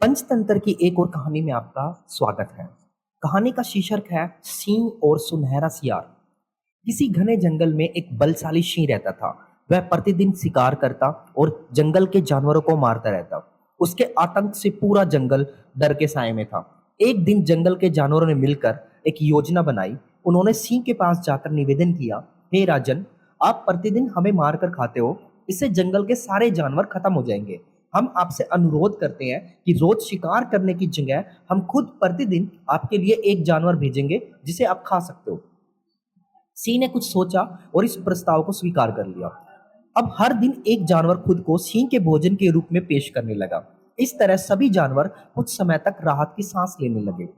पंचतंत्र की एक और कहानी में आपका स्वागत है। कहानी का शीर्षक है सिंह और सुनहरा सियार। किसी घने जंगल में एक बलशाली सिंह रहता था। वह प्रतिदिन शिकार करता और जंगल के जानवरों को मारता रहता। उसके आतंक से पूरा जंगल डर के साए में था। एक दिन जंगल के जानवरों ने मिलकर एक योजना बनाई। उन्होंने सिंह के पास जाकर निवेदन किया, हे राजन, आप प्रतिदिन हमें मारकर खाते हो, इससे जंगल के सारे जानवर खत्म हो जाएंगे। हम आपसे अनुरोध करते हैं कि रोज शिकार करने की जगह हम खुद प्रतिदिन आपके लिए एक जानवर भेजेंगे जिसे आप खा सकते हो। सिंह ने कुछ सोचा और इस प्रस्ताव को स्वीकार कर लिया। अब हर दिन एक जानवर खुद को सिंह के भोजन के रूप में पेश करने लगा। इस तरह सभी जानवर कुछ समय तक राहत की सांस लेने लगे।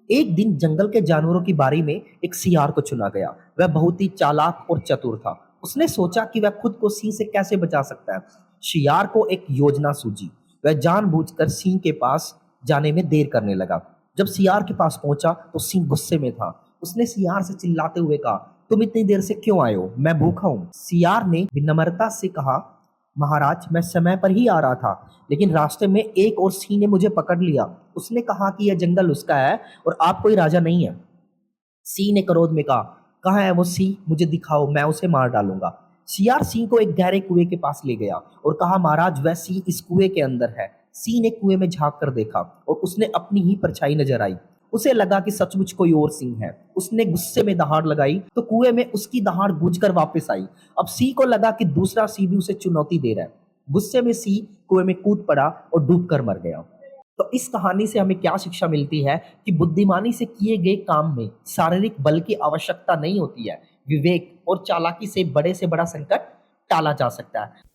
एक दिन जंगल के जानवरों की बारी में एक सियार को चुना गया। वह बहुत ही चालाक और चतुर था। उसने सोचा कि वह खुद को सिंह से कैसे बचा सकता है। शियार को एक योजना सूझी। वह जानबूझकर सिंह के पास जाने में देर करने लगा। जब सियार के पास पहुंचा तो सिंह गुस्से में था। उसने सियार से चिल्लाते हुए कहा, तुम इतनी देर से क्यों आए हो? मैं भूखा हूं। सियार ने विनम्रता से कहा, महाराज, मैं समय पर ही आ रहा था, लेकिन रास्ते में एक और सिंह ने मुझे पकड़ लिया। उसने कहा कि यह जंगल उसका है और आप कोई राजा नहीं है। सिंह ने क्रोध में कहा, कहाँ है वो सिंह? मुझे दिखाओ, मैं उसे मार डालूंगा। सियार सिंह को एक गहरे कुएं के पास ले गया और कहा, महाराज, वह सिंह इस कुएं के अंदर है। सिंह ने कुएं में झांक कर देखा और उसने अपनी ही परछाई नजर आई। उसे लगा कि सचमुच कोई और सिंह है। उसने गुस्से में दहाड़ लगाई तो कुएं में उसकी दहाड़ गूंजकर वापस आई। अब सिंह को लगा कि दूसरा सिंह भी उसे चुनौती दे रहा है। गुस्से में सिंह कुएं में कूद पड़ा और डूबकर मर गया। तो इस कहानी से हमें क्या शिक्षा मिलती है कि बुद्धिमानी से किए गए काम में शारीरिक बल की आवश्यकता नहीं होती है। विवेक और चालाकी से बड़ा संकट टाला जा सकता है।